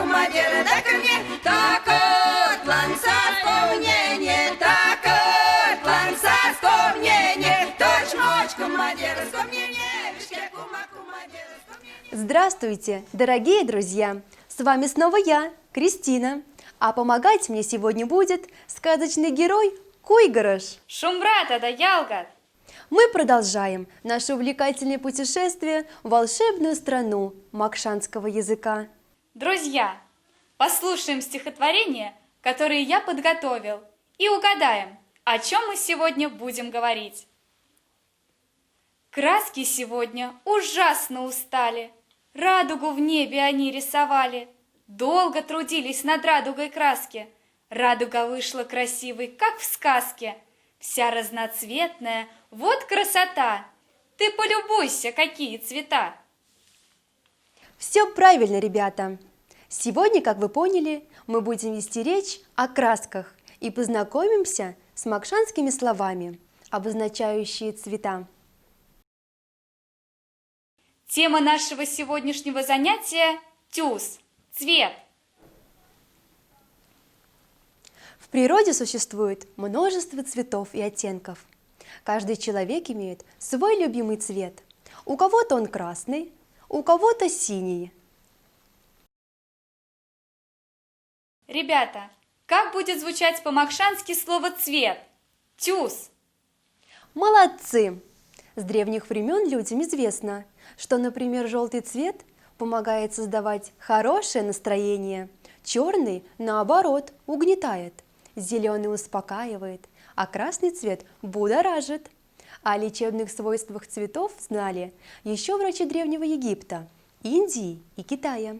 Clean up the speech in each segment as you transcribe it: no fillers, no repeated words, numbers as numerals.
кумадир, дай-ка мне такой план совпомнения, такой план совпомнения, точь-мочь, кумадир, вспомнение, вишке кума, кумадир, вспомнение. Здравствуйте, дорогие друзья! С вами снова я, Кристина, а помогать мне сегодня будет сказочный герой Куйгарыш. Шумбрата да ялгат! Мы продолжаем наше увлекательное путешествие в волшебную страну макшанского языка. Друзья, послушаем стихотворение, которое я подготовил, и угадаем, о чем мы сегодня будем говорить. Краски сегодня ужасно устали, радугу в небе они рисовали, долго трудились над радугой краски. Радуга вышла красивой, как в сказке, вся разноцветная, вот красота! Ты полюбуйся, какие цвета! Все правильно, ребята! Сегодня, как вы поняли, мы будем вести речь о красках и познакомимся с макшанскими словами, обозначающие цвета. Тема нашего сегодняшнего занятия – тюз, цвет. В природе существует множество цветов и оттенков. Каждый человек имеет свой любимый цвет. У кого-то он красный, у кого-то синий. Ребята, как будет звучать по-макшански слово «цвет»? Тюз. Молодцы! С древних времен людям известно, что, например, желтый цвет помогает создавать хорошее настроение, черный, наоборот, угнетает, зеленый успокаивает, а красный цвет будоражит. О лечебных свойствах цветов знали еще врачи Древнего Египта, Индии и Китая.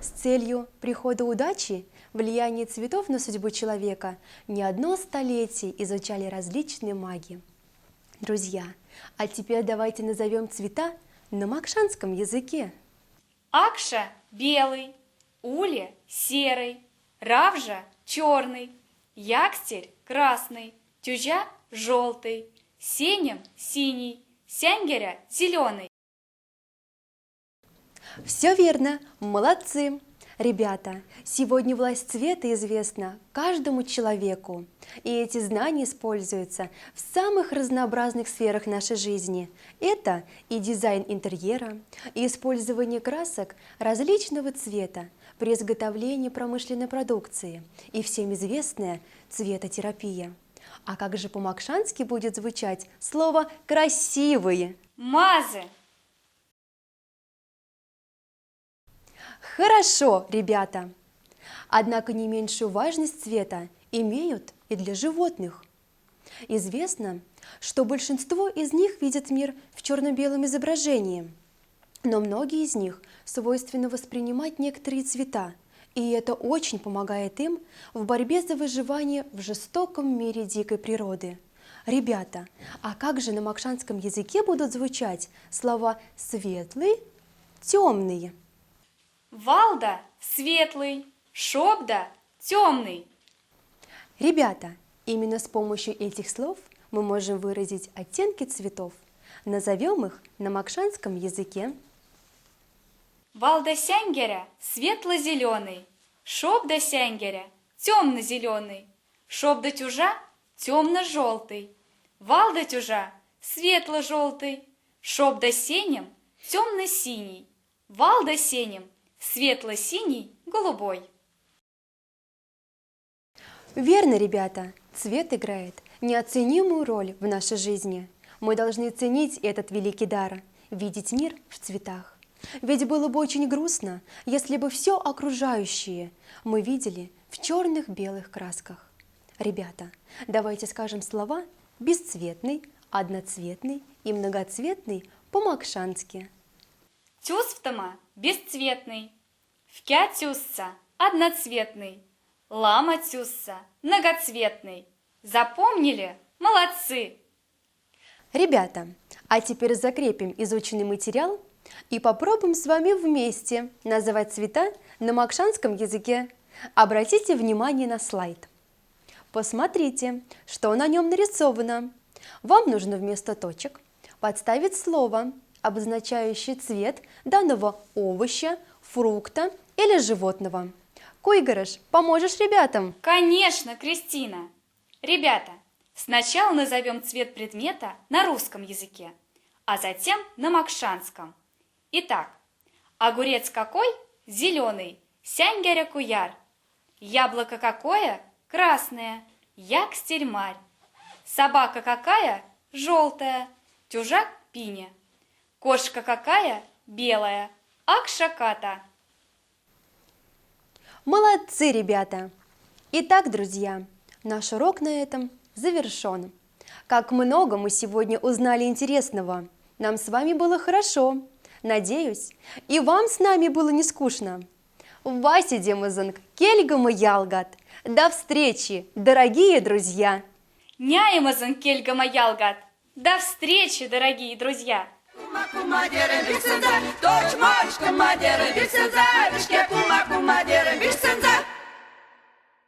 С целью прихода удачи влияние цветов на судьбу человека не одно столетие изучали различные маги. Друзья, а теперь давайте назовем цвета на макшанском языке. Акша – белый, ули – серый, равжа – черный, якстель – красный, тюжа – желтый, сенем – синий, сянгеря – зеленый. Все верно, молодцы! Ребята, сегодня власть цвета известна каждому человеку, и эти знания используются в самых разнообразных сферах нашей жизни. Это и дизайн интерьера, и использование красок различного цвета при изготовлении промышленной продукции, и всем известная цветотерапия. А как же по-макшански будет звучать слово «красивые»? Мазы. Хорошо, ребята! Однако не меньшую важность цвета имеют и для животных. Известно, что большинство из них видят мир в черно-белом изображении, но многие из них свойственно воспринимать некоторые цвета, и это очень помогает им в борьбе за выживание в жестоком мире дикой природы. Ребята, а как же на макшанском языке будут звучать слова «светлый», «темный»? Валда – светлый, шобда – темный. Ребята, именно с помощью этих слов мы можем выразить оттенки цветов. Назовем их на макшанском языке. Валда сянгеря – светло-зеленый, шобда сянгеря – темно-зеленый, шобда тюжа – темно-желтый, валда тюжа – светло-желтый, шобда сенем – темно-синий, валда сенем – светло-синий, голубой. Верно, ребята, цвет играет неоценимую роль в нашей жизни. Мы должны ценить этот великий дар – видеть мир в цветах. Ведь было бы очень грустно, если бы все окружающее мы видели в черных-белых красках. Ребята, давайте скажем слова бесцветный, одноцветный и многоцветный по-макшански. Тюзфтама – бесцветный, вкя тюзца – одноцветный, лама тюзца – многоцветный. Запомнили? Молодцы! Ребята, а теперь закрепим изученный материал и попробуем с вами вместе называть цвета на макшанском языке. Обратите внимание на слайд. Посмотрите, что на нем нарисовано. Вам нужно вместо точек подставить слово, обозначающее цвет данного овоща, фрукта или животного. Куйгарыш, поможешь ребятам? Конечно, Кристина. Ребята, сначала назовем цвет предмета на русском языке, а затем на макшанском. Итак, огурец какой? Зеленый, сяньгеря куяр. Яблоко какое? Красное, як-стельмарь. Собака какая? Желтая, тюжак пиня. Кошка какая? Белая, акшаката. Молодцы, ребята! Итак, друзья, наш урок на этом завершен. Как много мы сегодня узнали интересного. Нам с вами было хорошо. Надеюсь, и вам с нами было не скучно. Вася Демазанг, Кельгама Ялгат. До встречи, дорогие друзья! Няемазан Кельгама Ялгат. До встречи, дорогие друзья! Kuma dere bilsenza, toç moç kuma dere bilsenza, bişke kuma dere bilsenza.